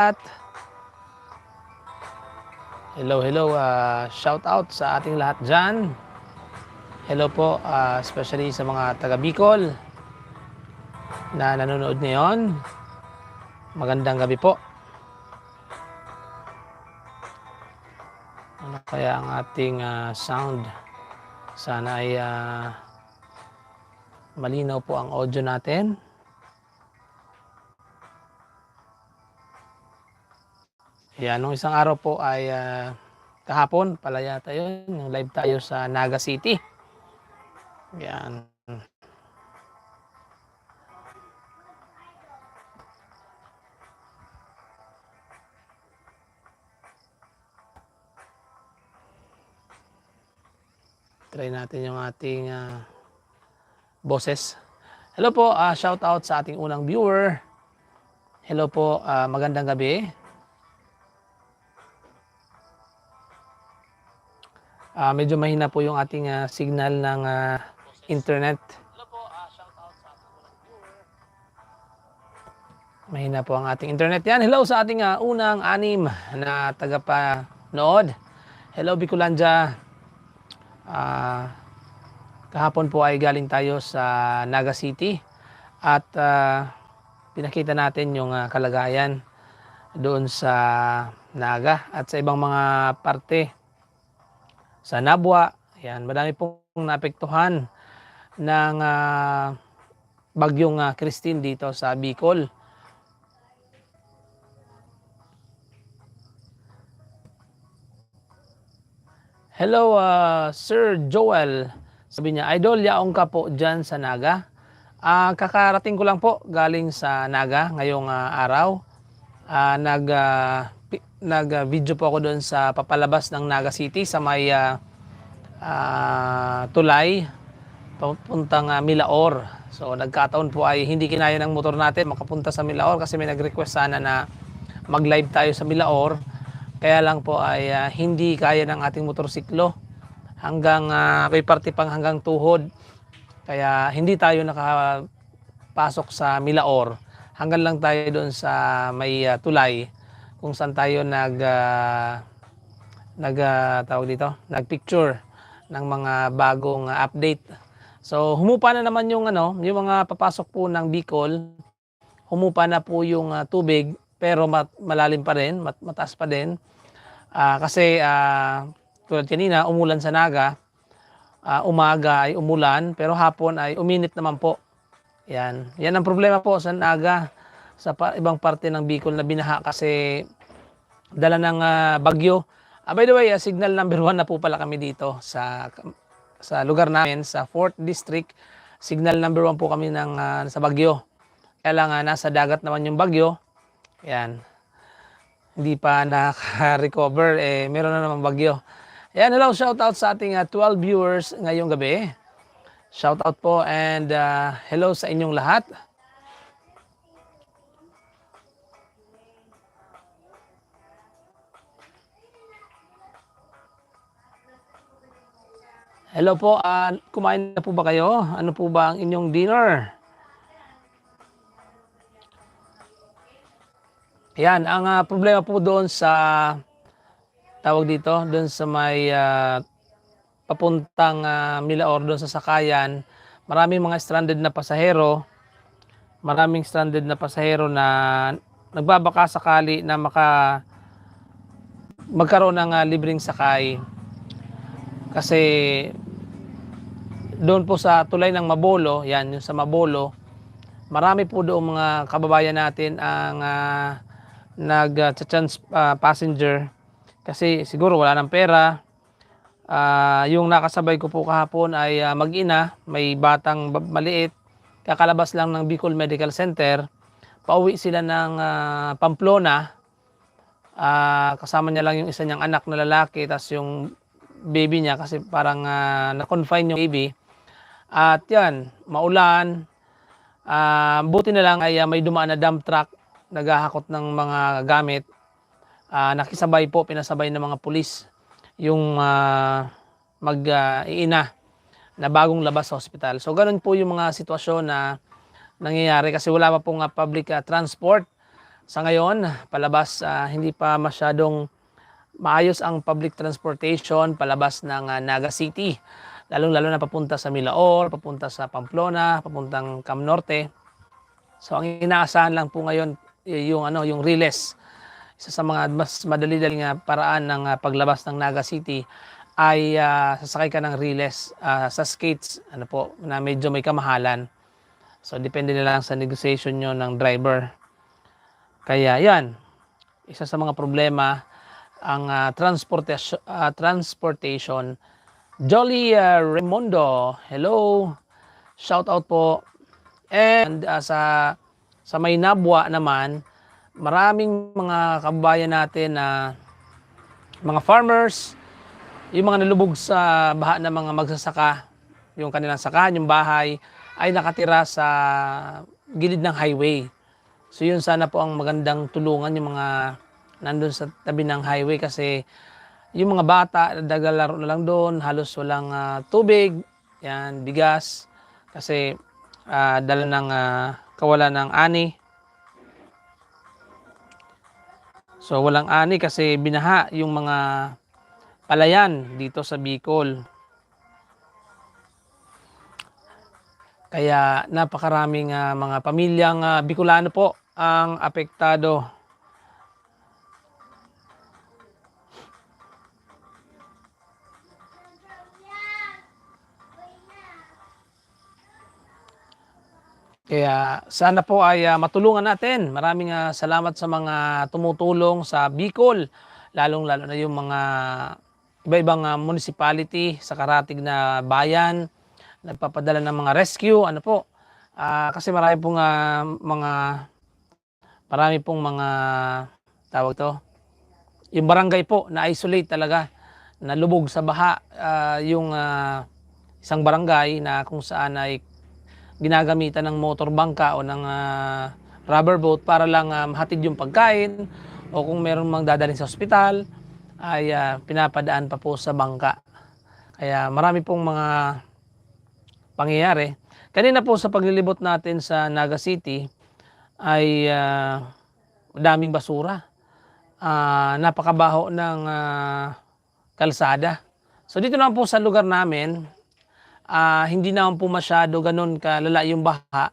lahat. Hello, hello. Shout out sa ating lahat dyan. Hello po, especially sa mga taga Bicol na nanonood ngayon. Magandang gabi po. Ano kaya ang ating sound? Sana ay malinaw po ang audio natin. Yan, nung isang araw po ay kahapon pala yata yun, yung live tayo sa Naga City. Yan. Try natin yung ating boses. Hello po, shout out sa ating unang viewer. Hello po, magandang gabi. Medyo mahina po yung ating signal ng internet. Hello po, shout out sa ating unang viewer. Mahina po ang ating internet. Yan, hello sa ating unang 6 na tagapanood. Hello Bicolandia. Kahapon po ay galing tayo sa Naga City at pinakita natin yung kalagayan doon sa Naga at sa ibang mga parte sa Nabwa. Yan, madami pong naapektuhan ng bagyong Christine dito sa Bicol. Hello, Sir Joel. Sabi niya, Idol, yaong ka po dyan sa Naga. Kakarating ko lang po galing sa Naga ngayong araw. Nag-video po ako doon sa papalabas ng Naga City sa may tulay papuntang Milaor. So nagkataon po ay hindi kinaya ng motor natin makapunta sa Milaor kasi may nag-request sana na mag-live tayo sa Milaor. Kaya lang po ay hindi kaya ng ating motorsiklo hanggang may parte pang hanggang tuhod. Kaya hindi tayo nakapasok sa Milaor. Hanggang lang tayo doon sa may tulay kung saan tayo nag-picture ng mga bagong update. So humupa na naman yung yung mga papasok po ng Bicol. Humupa na po yung tubig pero malalim pa rin, mataas pa din. Kasi tulad kanina, umulan sa Naga. Umaga ay umulan, pero hapon ay uminit naman po. Yan ang problema po sa Naga, sa ibang parte ng Bicol na binaha kasi dala ng bagyo. By the way, signal number 1 na po pala kami dito sa lugar namin, sa 4th District. Signal number 1 po kami sa bagyo. Kaya lang nasa dagat naman yung bagyo. Yan. Hindi pa naka-recover, meron na naman bagyo. Ayan, hello, shout out sa ating 12 viewers ngayong gabi. Shout out po and hello sa inyong lahat. Hello po, kumain na po ba kayo? Ano po ba ang inyong dinner? Yan, ang problema po doon sa doon sa may papuntang Milaor, doon sa sakayan, maraming mga stranded na pasahero. Maraming stranded na pasahero na nagbabaka sakali na magkaroon ng libreng sakay. Kasi doon po sa tulay ng Mabolo, yan yung sa Mabolo, marami po doon mga kababayan natin ang nag-chance passenger kasi siguro wala ng pera. Yung nakasabay ko po kahapon ay mag-ina, may batang maliit, kakalabas lang ng Bicol Medical Center. Pauwi sila ng Pamplona. Kasama niya lang yung isa niyang anak na lalaki, tas yung baby niya kasi parang na-confine yung baby. At yan, maulan. Buti na lang ay may dumaan na dump truck naghahakot ng mga gamit. Nakisabay po, pinasabay ng mga pulis yung mag-iina na bagong labas sa hospital. So ganun po yung mga sitwasyon na nangyayari kasi wala pa pong public transport sa ngayon, palabas, hindi pa masyadong maayos ang public transportation palabas ng Naga City. Lalong-lalo na papunta sa Milaor, papunta sa Pamplona, papuntang Cam Norte. So ang inaasahan lang po ngayon yung Riles. Isa sa mga mas madali-daling paraan ng paglabas ng Naga City ay sasakay ka ng Riles sa skates na medyo may kamahalan. So depende na lang sa negotiation nyo ng driver. Kaya yan, isa sa mga problema ang transportation. Jolly Raimondo, hello. Shout out po. And sa Maynabwa naman, maraming mga kababayan natin na mga farmers, yung mga nalubog sa baha ng mga magsasaka, yung kanilang sakahan, yung bahay, ay nakatira sa gilid ng highway. So yun sana po ang magandang tulungan yung mga nandun sa tabi ng highway kasi yung mga bata, dagalaro na lang doon, halos walang tubig, yan, bigas, kasi dala ng kawalan ng ani. So walang ani kasi binaha yung mga palayan dito sa Bicol. Kaya napakaraming mga pamilyang Bicolano po ang apektado. Kaya sana po ay matulungan natin. Maraming salamat sa mga tumutulong sa Bicol, lalong-lalo na yung mga iba-ibang municipality sa karatig na bayan, nagpapadala ng mga rescue, kasi marami pong mga tawag to, yung barangay po na isolate talaga, na lubog sa baha, yung isang barangay na kung saan ay ginagamitan ng motor bangka o ng rubber boat para lang mahatid yung pagkain, o kung meron mang dadalhin sa ospital ay pinapadaan pa po sa bangka. Kaya marami pong mga pangyayari. Kanina po sa paglilibot natin sa Naga City ay daming basura. Napakabaho ng kalsada. So dito naman po sa lugar namin, hindi naman po masyado ganun kalala yung baha.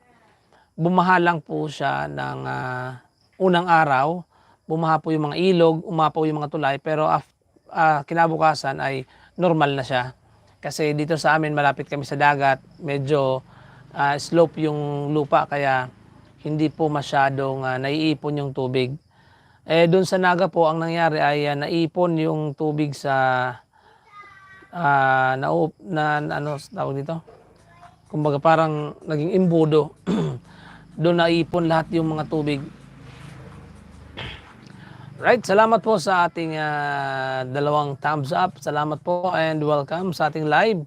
Bumaha lang po siya ng unang araw. Bumaha po yung mga ilog, umapaw yung mga tulay, pero kinabukasan ay normal na siya. Kasi dito sa amin, malapit kami sa dagat, medyo slope yung lupa, kaya hindi po masyadong naiipon yung tubig. Doon sa Naga po, ang nangyari ay naipon yung tubig sa tawag dito? Kumbaga parang naging imbudo. Doon naipon lahat yung mga tubig. Right, salamat po sa ating 2 thumbs up. Salamat po and welcome sa ating live.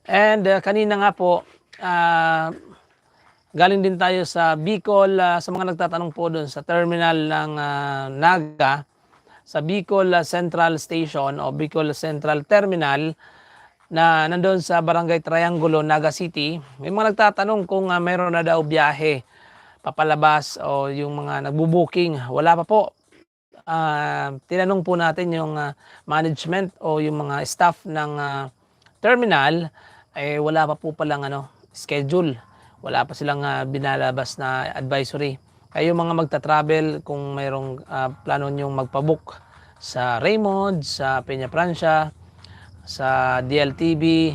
And kanina nga po, galing din tayo sa Bicol, sa mga nagtatanong po doon sa terminal ng Naga, sa Bicol Central Station o Bicol Central Terminal na nandoon sa Barangay Triangulo, Naga City. May mga nagtatanong kung mayroon na daw biyahe papalabas o yung mga nagbo-booking. Wala pa po. Tinanong po natin yung management o yung mga staff ng terminal, wala pa po palang schedule. Wala pa silang binalabas na advisory. Kayo mga magta-travel, kung mayroong plano nyong magpabook sa Raymond, sa Peña Francia, sa DLTV,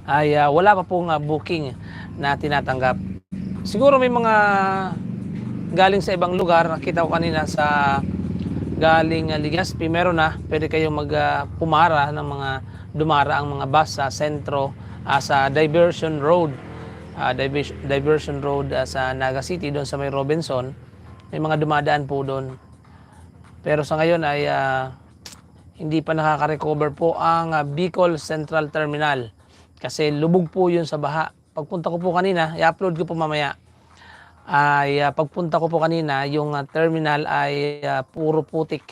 ay wala pa pong booking na tinatanggap. Siguro may mga galing sa ibang lugar, nakita ko kanina sa galing Legazpi, meron na, pwede kayong pumara ng mga dumara ang mga bus sa sentro, sa Diversion Road. Diversion Road sa Naga City, doon sa may Robinson, may mga dumadaan po doon. Pero sa ngayon ay hindi pa nakaka-recover po ang Bicol Central Terminal kasi lubog po yun sa baha. Pagpunta ko po kanina, i-upload ko po mamaya, ay pagpunta ko po kanina, yung terminal ay puro putik.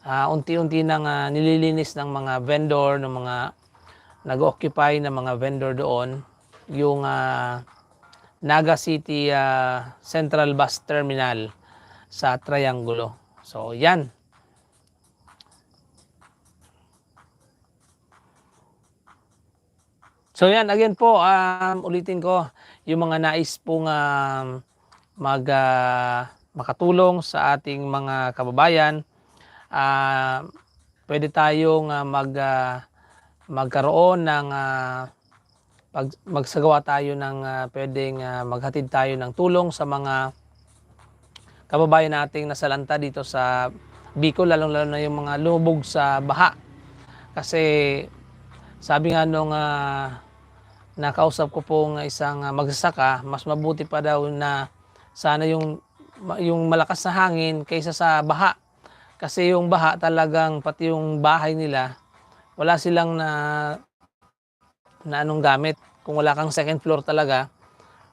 Unti-unti nang nililinis ng mga vendor, ng mga nag-occupy ng mga vendor doon, yung Naga City Central Bus Terminal sa Triangulo. So, yan. So, yan. Again po, ulitin ko, yung mga nais pong makatulong sa ating mga kababayan, pwede tayong magkaroon ng magsagawa tayo ng pwedeng maghatid tayo ng tulong sa mga kababayan nating nasalanta dito sa Bicol, lalong-lalo na yung mga lumubog sa baha. Kasi sabi nga nung nakausap ko pong isang magsasaka, mas mabuti pa daw na sana yung malakas na hangin kaysa sa baha. Kasi yung baha talagang pati yung bahay nila, wala silang na anong gamit. Kung wala kang second floor talaga,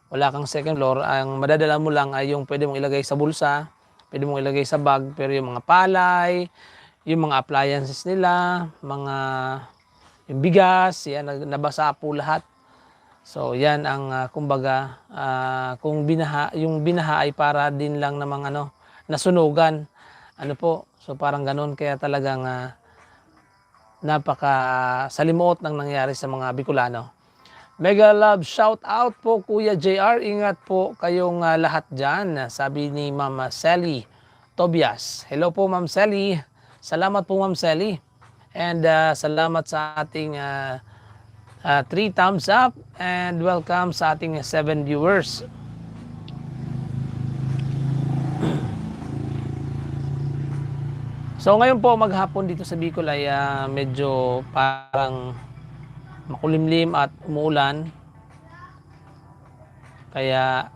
wala kang second floor, ang madadala mo lang ay yung pwede mong ilagay sa bulsa, pwede mong ilagay sa bag, pero yung mga palay, yung mga appliances nila, yung bigas, yan, nabasa po lahat. So yan ang kumbaga, kung yung binaha ay para din lang namang nasunugan. Ano po, so parang ganun, kaya talagang napaka salimuot ng nangyari sa mga Bicolano. Mega love shout out po Kuya JR, ingat po kayong lahat dyan, sabi ni Ma'am Sally Tobias. Hello po Ma'am Sally, salamat po Ma'am Sally, and salamat sa ating 3 thumbs up, and welcome sa ating 7 viewers. So ngayon po maghapon dito sa Bicol ay medyo parang makulimlim at umuulan. Kaya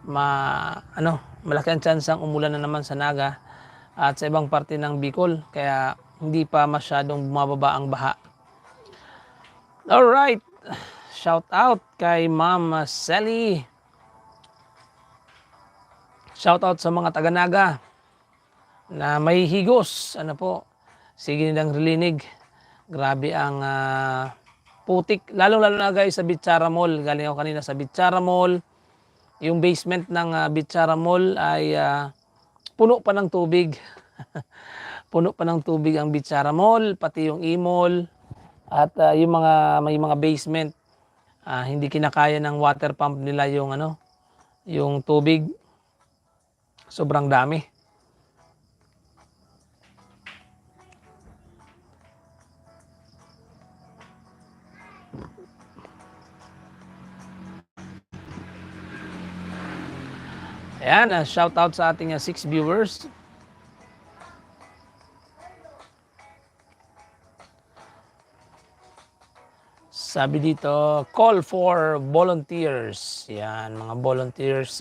malaki ang tsansang umulan na naman sa Naga at sa ibang parte ng Bicol. Kaya hindi pa masyadong bumababa ang baha. Alright, shout out kay Ma'am Sally. Shout out sa mga taga-Naga na may higos. Ano po, sige nilang relinig. Grabe ang putik. Lalong-lalo na guys sa Bitsara Mall. Galing ako kanina sa Bitsara Mall. Yung basement ng Bitsara Mall ay puno pa ng tubig. Puno pa ng tubig ang Bitsara Mall, pati yung E-Mall. At yung may mga basement, hindi kinakaya ng water pump nila yung tubig. Sobrang dami. Ayan, shout out sa ating 6 viewers. Sabi dito, call for volunteers. Yan, mga volunteers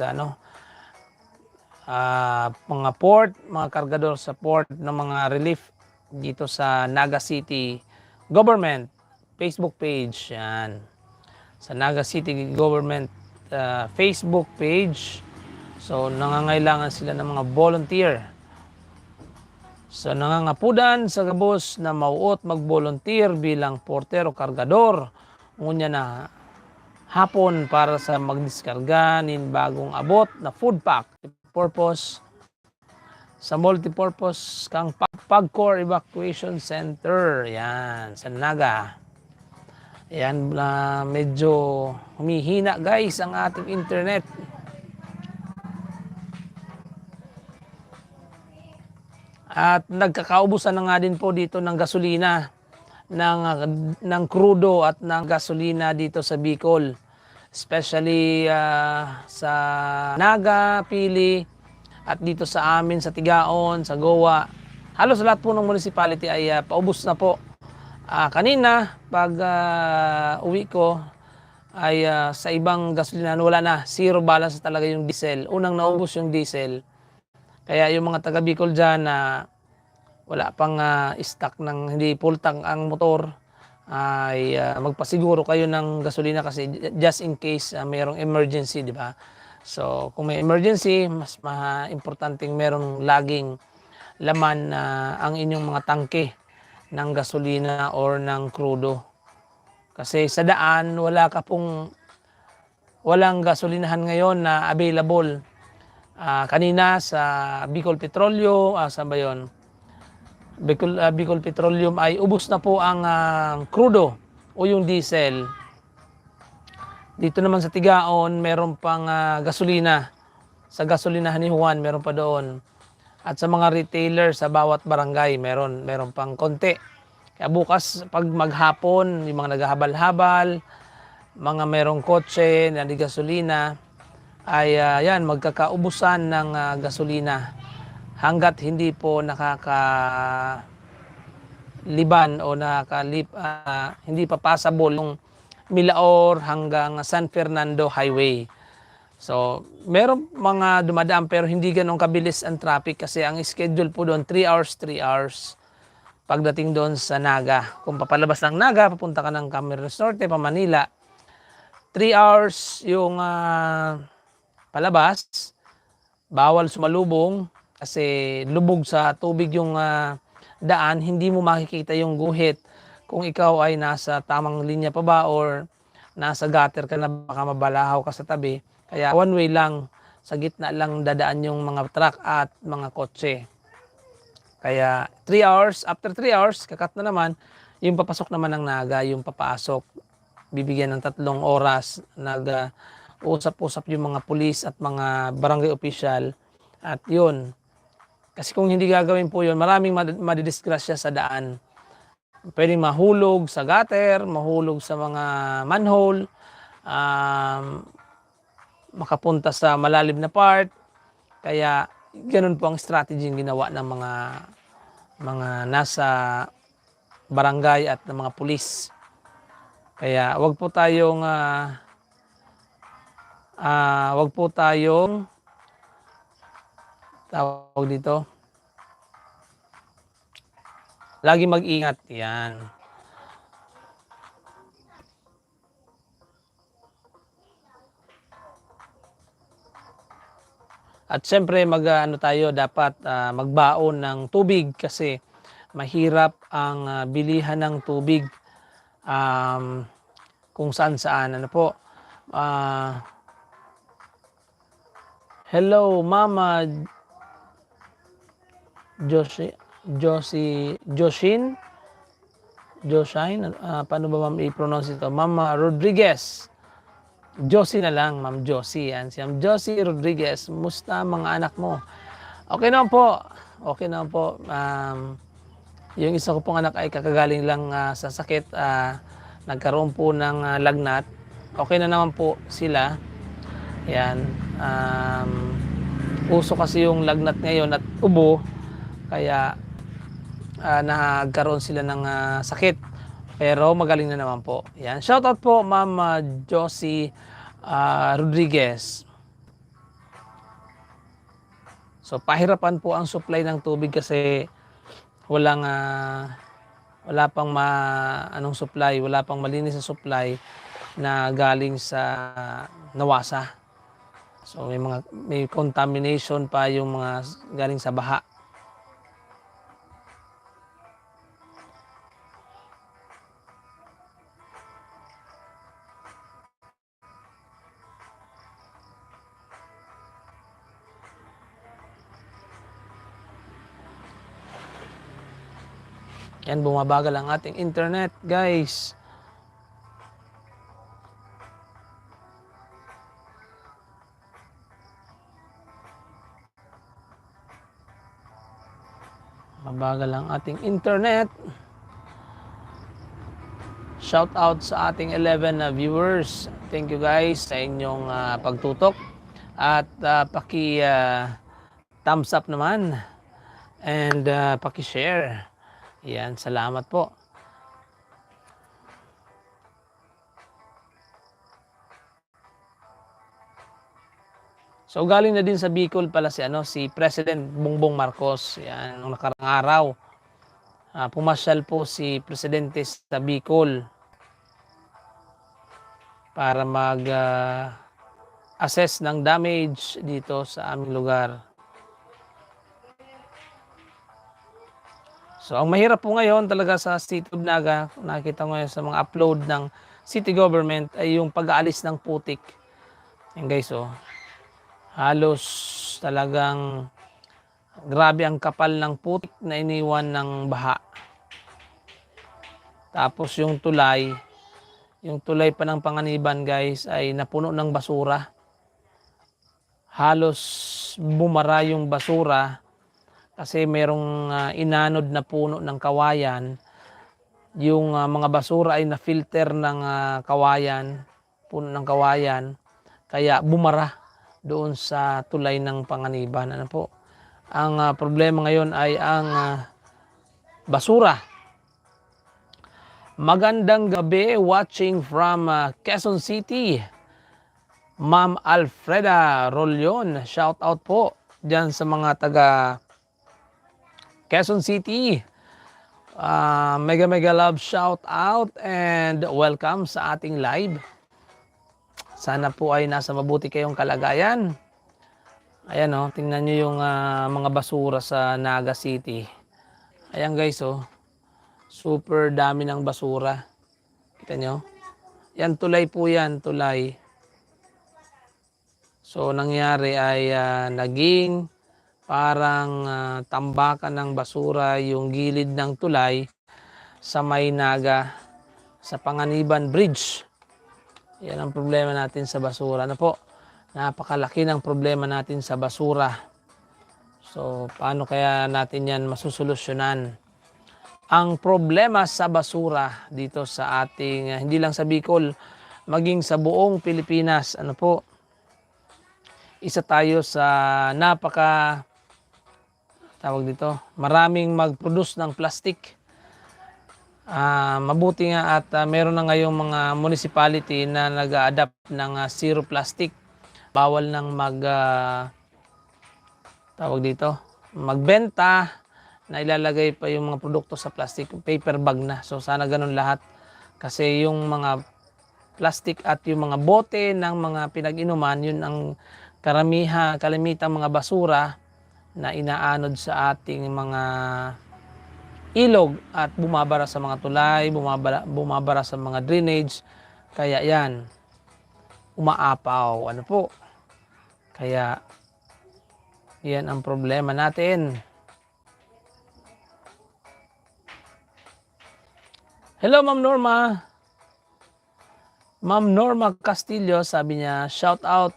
mga port, mga kargador sa port ng mga relief dito sa Naga City Government Facebook page. Yan. Sa Naga City Government Facebook page. So, nangangailangan sila ng mga volunteer. So, nangangapudan sa gabos na mauot mag-volunteer bilang porter o kargador. Ngunya na hapon para sa magdiskarga nin bagong abot na food pack. Purpose sa multipurpose kang Pagcor Evacuation Center. Yan, sa Naga. Yan, medyo humihina guys ang ating internet. At nagkakaubusan na nga din po dito ng gasolina, ng crudo at ng gasolina dito sa Bicol. Especially sa Naga, Pili, at dito sa amin sa Tigaon, sa Goa. Halos lahat po ng municipality ay paubos na po. Kanina, pag uwi ko, ay sa ibang gasolina wala na. Zero balance talaga yung diesel. Unang naubos yung diesel. Kaya yung mga taga Bicol dyan na wala pang stock ng hindi full tank ang motor, ay magpasiguro kayo ng gasolina kasi just in case mayroong emergency, di ba? So, kung may emergency, mas importanteng merong laging laman na ang inyong mga tangke ng gasolina or ng krudo. Kasi sa daan, walang gasolinahan ngayon na available. Kanina sa Bicol Petroleum, saan ba yun? Bicol Petroleum ay ubos na po ang krudo o yung diesel. Dito naman sa Tigaon, meron pang gasolina. Sa gasolinahan ni Juan, meron pa doon. At sa mga retailer sa bawat barangay, meron pang konti. Kaya bukas, pag maghapon, yung mga naghahabal-habal, mga merong kotse na di gasolina, ay yan, magkakaubusan ng gasolina hanggat hindi po nakakaliban o hindi pa passable yung Milaor hanggang San Fernando Highway. So, meron mga dumadaan pero hindi ganun kabilis ang traffic kasi ang schedule po doon 3 hours, 3 hours pagdating doon sa Naga. Kung papalabas ng Naga, papunta ka ng Camarines Norte, pa Manila, 3 hours yung palabas, bawal sumalubong kasi lubog sa tubig yung daan, hindi mo makikita yung guhit kung ikaw ay nasa tamang linya pa ba or nasa gutter ka na, baka mabalahaw ka sa tabi. Kaya one way lang, sa gitna lang dadaan yung mga truck at mga kotse. Kaya 3 hours, after 3 hours, kakat na naman, yung papasok naman ng Naga, yung papasok, bibigyan ng 3 oras, usap-usap yung mga pulis at mga barangay official. At yun, kasi kung hindi gagawin po yun, maraming madidisgrasya sa daan. Pwedeng mahulog sa gutter, mahulog sa mga manhole, makapunta sa malalim na part. Kaya ganun po ang strategy yung ginawa ng mga nasa barangay at ng mga pulis. Kaya wag po tayong tawag dito, lagi mag-ingat. Yan. At syempre dapat magbaon ng tubig kasi mahirap ang bilihan ng tubig kung saan-saan. Hello, Mama Joshin, paano ba ma'am i-pronounce ito? Mama Rodriguez. Josie na lang, Ma'am Josie. Yan. Si Ma'am Josie Rodriguez, musta mga anak mo? Okay naman po. Okay naman po. Yung isa ko pong anak ay kakagaling lang sa sakit. Nagkaroon po ng lagnat. Okay na naman po sila. Yan. Uso kasi yung lagnat ngayon at ubo. Kaya nagkaroon sila ng sakit. Pero magaling na naman po. Yan. Shoutout po Ma'am Josie Rodriguez. So pahirapan po ang supply ng tubig kasi wala pang supply, wala pang malinis na supply na galing sa Nawasa. So may contamination pa yung mga galing sa baha. Yan, bumabagal ang ating internet, guys. Mabagal ang ating internet. Shout out sa ating 11 viewers. Thank you guys sa inyong pagtutok. At thumbs up naman. And paki-share. Yan, salamat po. So galing na din sa Bicol pala si President Bongbong Marcos. Yan, nung nakarang araw. Pumasyal po si Presidente sa Bicol para assess ng damage dito sa aming lugar. So ang mahirap po ngayon talaga sa City of Naga, nakikita ko ngayon sa mga upload ng city government ay yung pag-aalis ng putik. Yan guys, oh. Halos talagang grabe ang kapal ng putik na iniwan ng baha. Tapos yung tulay pa ng Panganiban guys ay napuno ng basura. Halos bumara yung basura kasi merong inanod na puno ng kawayan. Yung mga basura ay na-filter ng kawayan, puno ng kawayan. Kaya bumara doon sa tulay ng Panganiban. Ano po? Ang problema ngayon ay ang basura. Magandang gabi, watching from Quezon City. Ma'am Alfreda Rolyon, shout out po dyan sa mga taga Quezon City. Mega love shout out and welcome sa ating live. Sana po ay nasa mabuti kayong kalagayan. Ayan oh, tingnan nyo yung mga basura sa Naga City. Ayan guys oh, super dami ng basura. Kita nyo? Yan tulay po yan, tulay. So nangyari ay naging parang tambakan ng basura yung gilid ng tulay sa may Naga, sa Panganiban Bridge. Yan ang problema natin sa basura. Ano po? Napakalaki ng problema natin sa basura. So paano kaya natin yan masusolusyonan? Ang problema sa basura dito sa ating, hindi lang sa Bicol, maging sa buong Pilipinas, ano po? Isa tayo sa maraming mag-produce ng plastic. Mabuti nga at meron na ngayong mga municipality na nag-a-adapt ng zero plastic. Bawal nang magbenta na ilalagay pa yung mga produkto sa plastic, paper bag na. So sana ganun lahat. Kasi yung mga plastic at yung mga bote ng mga pinag-inuman, yun ang kalamitang mga basura na inaanod sa ating mga ilog at bumabara sa mga tulay, bumabara sa mga drainage. Kaya yan, umaapaw. Ano po? Kaya yan ang problema natin. Hello Ma'am Norma. Ma'am Norma Castillo, sabi niya, shout out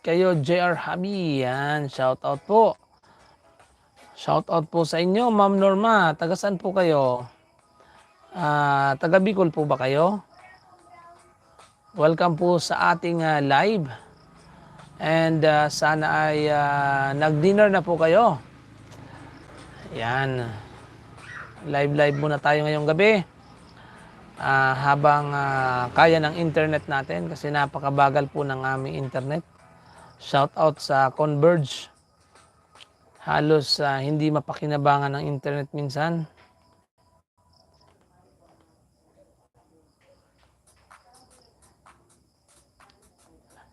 kayo JR Habi. Yan, shout out po. Shout out po sa inyo, Ma'am Norma. Taga saan po kayo? Taga Bicol po ba kayo? Welcome po sa ating live. And sana ay nag-dinner na po kayo. Yan. Live muna tayo ngayong gabi. Habang kaya ng internet natin kasi napakabagal po ng aming internet. Shout out sa Converge. Halos hindi mapakinabangan ng internet minsan.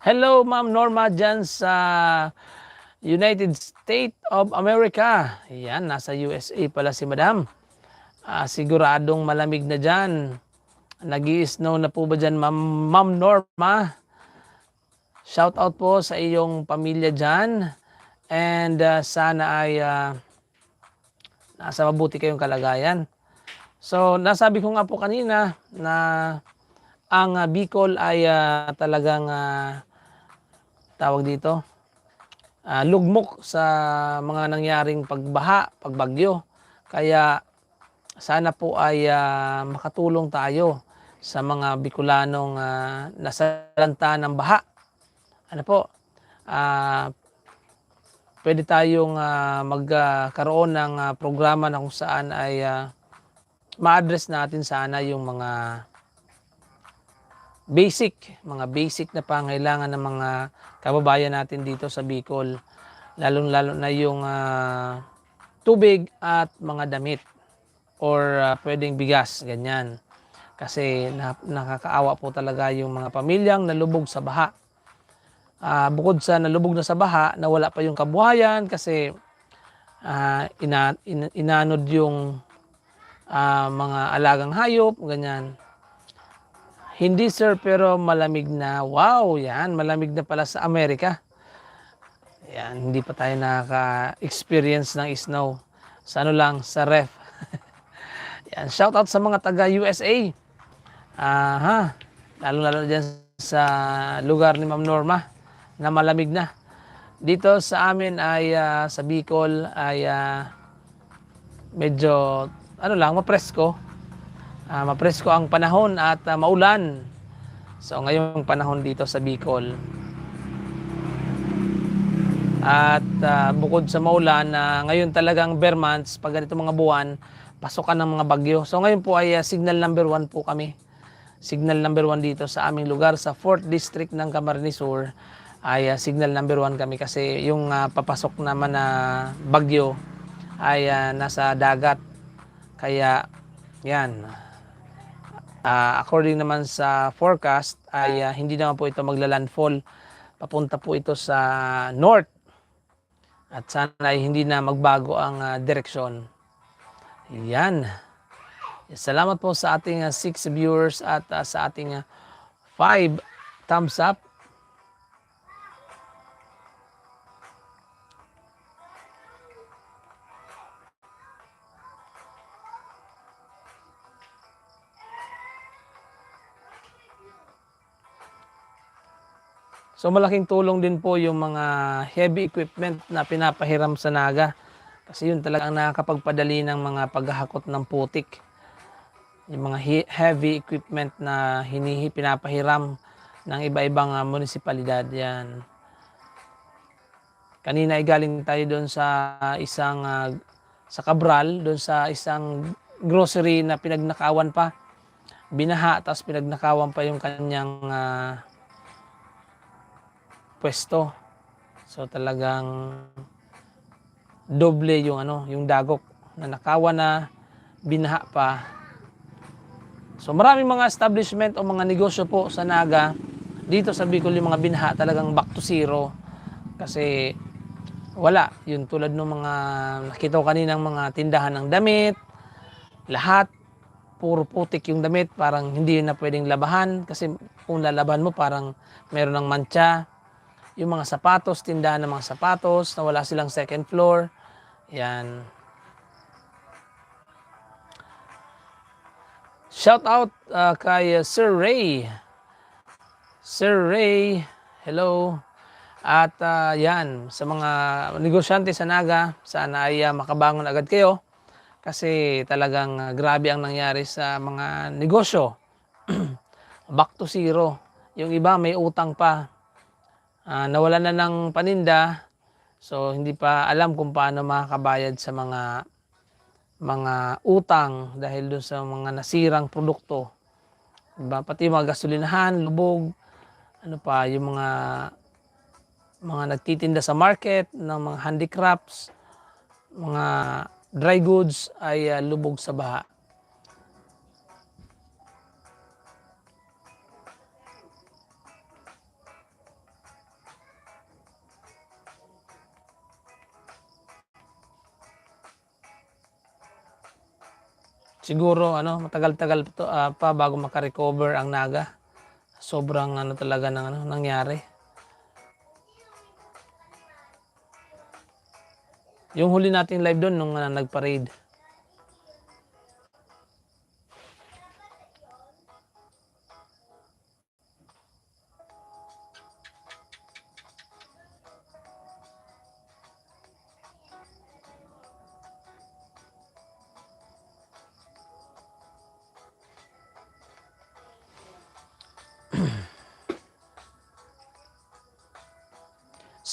Hello Ma'am Norma dyan sa United States of America. Yan, nasa USA pala si Madam. Siguradong malamig na dyan. Nag-i-snow na po ba dyan Ma'am Norma? Shout out po sa iyong pamilya dyan. And sana ay nasa mabuti kayong kalagayan. So nasabi ko nga po kanina na ang Bicol ay talagang lugmok sa mga nangyaring pagbaha, pagbagyo. Kaya sana po ay makatulong tayo sa mga Bicolanong nasalanta ng baha. Ano po? Pwede tayong magkaroon ng programa na kung saan ay ma-address natin sana yung mga basic na pangailangan ng mga kababayan natin dito sa Bicol. Lalong-lalo na yung tubig at mga damit or pwedeng bigas, ganyan. Kasi nakakaawa po talaga yung mga pamilyang nalubog sa baha. bukod sa nalubog na sa baha, nawala pa yung kabuhayan kasi inanod yung mga alagang hayop, ganyan. Hindi sir, pero malamig na. Wow, yan, malamig na pala sa Amerika. Yan, hindi pa tayo nakaka-experience ng snow. Sa ano lang, sa ref. Yan, shout out sa mga taga USA. Lalo-lalo dyan sa lugar ni Ma'am Norma na malamig na. Dito sa amin ay sa Bicol ay medyo ano lang, mapresko. Mapresko ang panahon at maulan. So ngayong panahon dito sa Bicol. At bukod sa maulan, ngayon talagang bare months, pag ganito mga buwan, pasokan ng mga bagyo. So ngayon po ay signal number 1 po kami. Signal number 1 dito sa aming lugar sa 4th District ng Camarines Sur ay signal number 1 kami kasi yung papasok naman na bagyo ay nasa dagat. Kaya yan, according naman sa forecast ay hindi naman po ito magla-landfall. Papunta po ito sa north at sana ay hindi na magbago ang direksyon. Yan. Salamat po sa ating 6 viewers at sa ating 5 thumbs up. So malaking tulong din po yung mga heavy equipment na pinapahiram sa Naga. Kasi yun talaga ang nakakapagpadali ng mga paghahakot ng putik. Yung mga heavy equipment na pinapahiram ng iba-ibang munisipalidad yan. Kanina ay galing tayo doon sa isang sa Cabral, doon sa isang grocery na pinagnakawan pa. Binaha, tapos pinagnakawan pa yung kanyang pwesto. So talagang doble yung yung dagok na nakawan na, binaha pa. So maraming mga establishment o mga negosyo po sa Naga dito sa Bicol, yung mga binaha talagang back to zero. Kasi wala, yun tulad ng mga nakita ko kaninang mga tindahan ng damit, lahat puro putik yung damit, parang hindi na pwedeng labahan kasi kung lalaban mo parang meron ng mancha. Yung mga sapatos, tindahan ng mga sapatos na wala silang second floor. Yan. Shout out kay Sir Ray. Sir Ray, hello. At yan, sa mga negosyante sa Naga, sana ay makabangon agad kayo. Kasi talagang grabe ang nangyari sa mga negosyo. Back to zero. Yung iba may utang pa. Nawalan na ng paninda, so hindi pa alam kung paano makakabayad sa mga utang dahil doon sa mga nasirang produkto. Diba? Pati yung mga gasolinahan, lubog, ano pa, yung mga nagtitinda sa market ng mga handicrafts, mga dry goods ay lubog sa baha. Siguro matagal-tagal pa bago makarecover ang Naga. Sobrang talaga ng nangyari. Yung huli nating live doon nung nag-parade.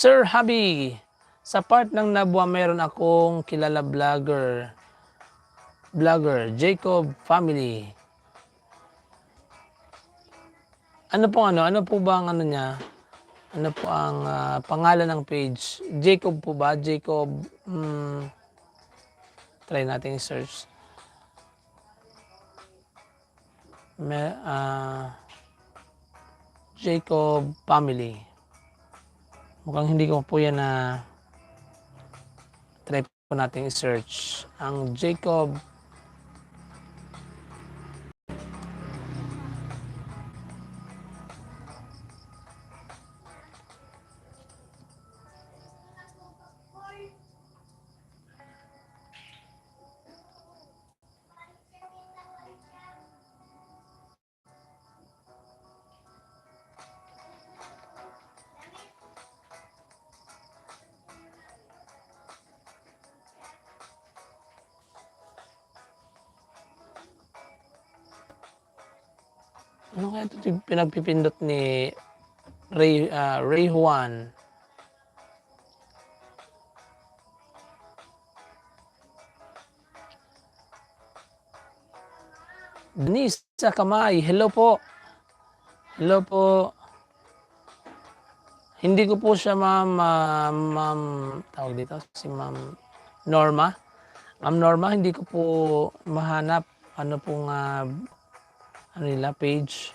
Sir Habi, sa part ng Nabwa meron akong kilala vlogger, Jacob Family. Ano po ba ang niya? Ano po ang pangalan ng page? Jacob po ba? Jacob, try natin i-search. Jacob Family. Mukhang hindi ko po yan na try po natin i-search. Ang Jacob ano kaya ito pinagpipindot ni Ray Juan? Denise sa Kamay, hello po. Hello po. Hindi ko po siya ma'am, tawag dito, si Ma'am Norma. Ma'am Norma, hindi ko po mahanap ano pong ano nila, page.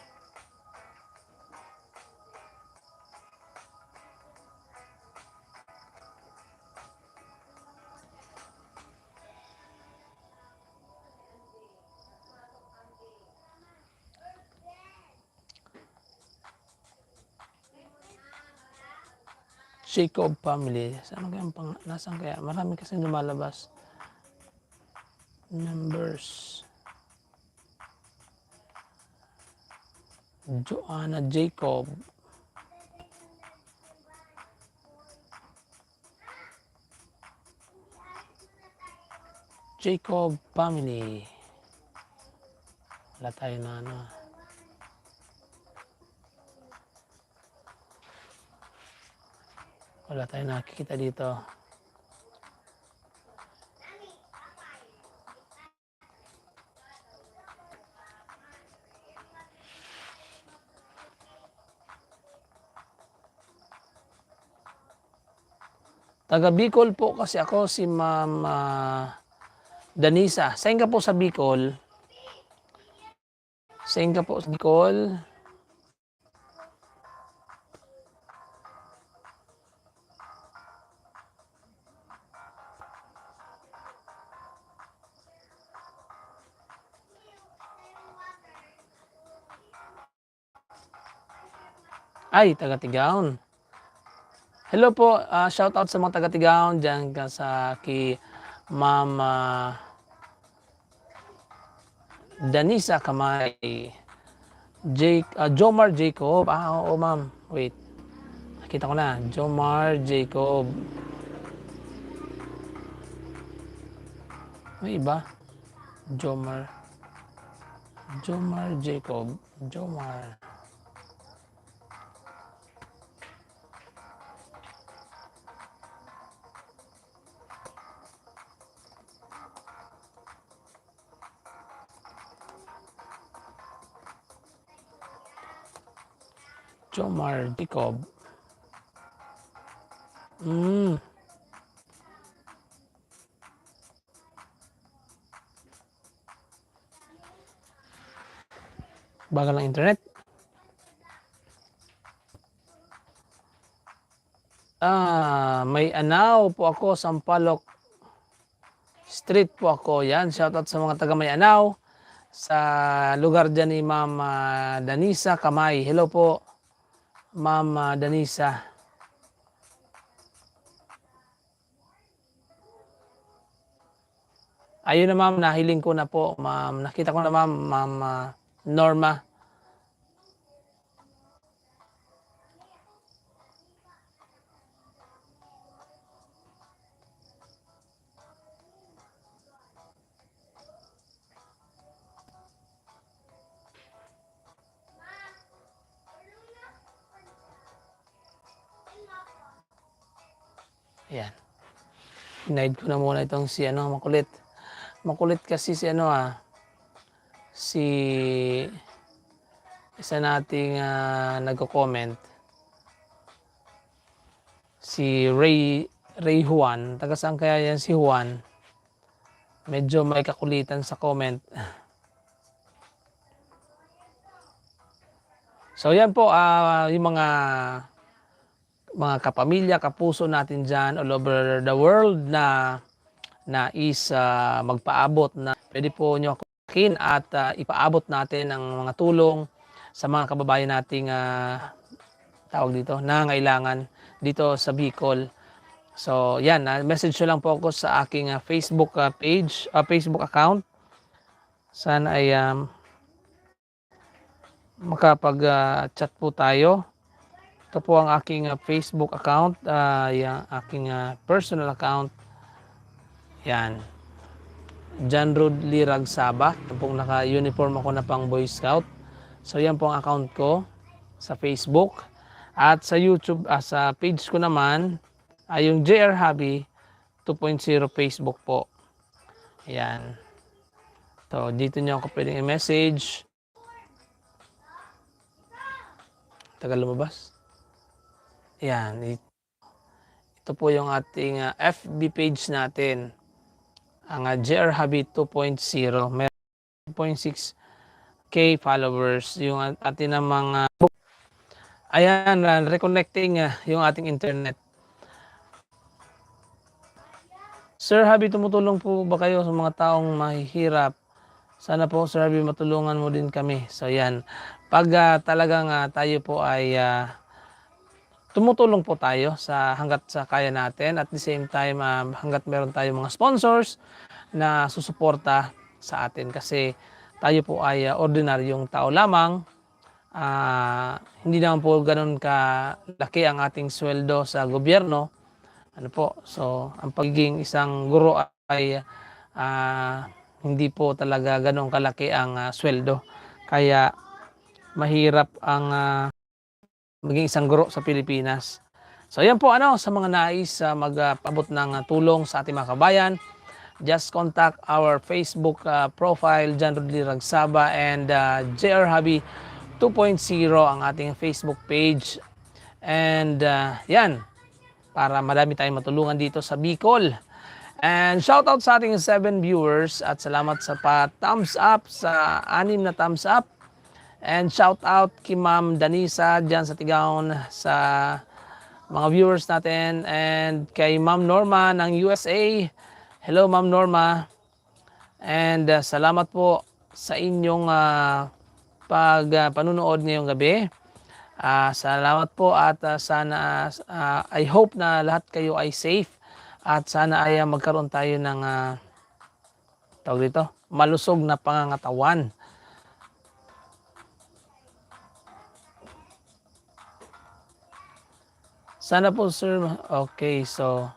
Jacob family. Saan kaya nasaan kaya? Marami kasi lumalabas. Members. Joanna Jacob. Jacob family. Wala tayo na ano. Wala tayong nakikita dito. Taga Bicol po kasi ako, si Ma'am Danisa. Saan ka po sa Bicol? Saan ka po sa Bicol? Ay, taga Tigaon. Hello po, shout out sa mga taga Tigaon diyan ka sa Ma'am Danisa Kamay. Jomar Jacob. Oo ma'am. Wait. Nakita ko na. Jomar Jacob. May iba? Jomar Jacob. Jomar Jacob. Bagal ng internet. May Anaw po ako, Sampaloc Street po ako. Yan, shoutout sa mga taga May Anaw. Sa lugar dyan ni Ma'am Danisa Kamay. Hello po, Ma'am Danisa. Ayun na ma'am, nahiling ko na po. Ma'am, nakita ko na Ma'am Norma. Ayan. Hinaid ko na muna itong si makulit. Makulit kasi si si isa nating nagko-comment. Si Ray Juan. Taga saan kaya yan si Juan? Medyo may kakulitan sa comment. So yan po, yung mga mga kapamilya, kapuso natin dyan all over the world na nais magpaabot na pwede po nyo akin at ipaabot natin ang mga tulong sa mga kababayan nating tawag dito, nangangailangan dito sa Bicol. So, yan, message nyo lang po ako sa aking Facebook page, Facebook account. Sana ay makapag-chat po tayo. Ito po ang aking Facebook account, yung aking personal account. Yan. John Rod Lirag Saba. Ito pong naka-uniform ako na pang Boy Scout. So, yan po ang account ko sa Facebook. At sa YouTube, sa page ko naman, yung JR Hobby 2.0 Facebook po. Yan. So, dito nyo ako pwedeng i-message. Tagal lumabas. Yan. Ito po yung ating FB page natin. Ang JR Hobby 2.0. Meron 2.6k followers. Yung ating mga ayan, reconnecting yung ating internet. Sir Hobby, tumutulong po ba kayo sa mga taong mahihirap? Sana po, Sir Hobby, matulungan mo din kami. So, yan. Pag talagang tayo po ay tumutulong po tayo sa hanggat sa kaya natin. At the same time, hanggat meron tayong mga sponsors na susuporta sa atin. Kasi tayo po ay ordinaryong tao lamang. Hindi naman po ganun kalaki ang ating sweldo sa gobyerno. Ano po? So, ang pagiging isang guro ay hindi po talaga ganun kalaki ang sweldo. Kaya mahirap ang maging isang guro sa Pilipinas. So, yan po sa mga nais magpaabot ng tulong sa ating mga kabayan. Just contact our Facebook profile, John Rod Lirag Saba, and JR Hobby 2.0 ang ating Facebook page. And yan, para madami tayong matulungan dito sa Bicol. And shoutout sa ating 7 viewers at salamat sa pa-thumbs up, sa 6 na thumbs up. And shout out kay Ma'am Danisa dyan sa Tigaon sa mga viewers natin. And kay Ma'am Norma ng USA. Hello Ma'am Norma. And salamat po sa inyong panunood ngayong gabi. Salamat po at sana I hope na lahat kayo ay safe. At sana ay magkaroon tayo ng tawag dito, malusog na pangangatawan. Sana po, sir. Okay, so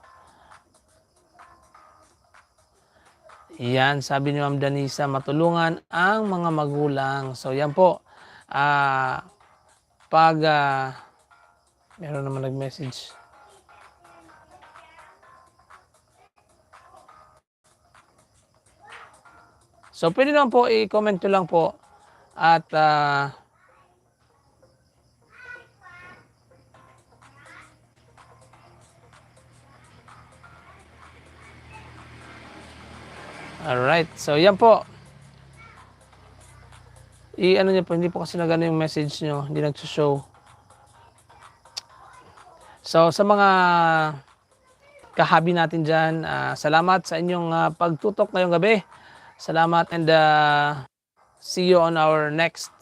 yan, sabi ni Ma'am Danisa, matulungan ang mga magulang. So yan po. Pag meron naman nag-message. So pwede naman po i-comment nyo lang po at alright, so yan po. I-ano niyo po, hindi po kasi nagano yung message nyo, hindi nagsushow. So sa mga kahabi natin dyan, salamat sa inyong pagtutok ngayong gabi. Salamat and see you on our next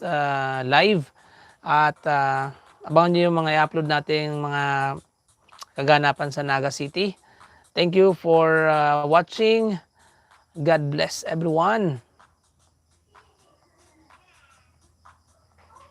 live. At abangan nyo yung mga i-upload natin mga kaganapan sa Naga City. Thank you for watching. God bless everyone.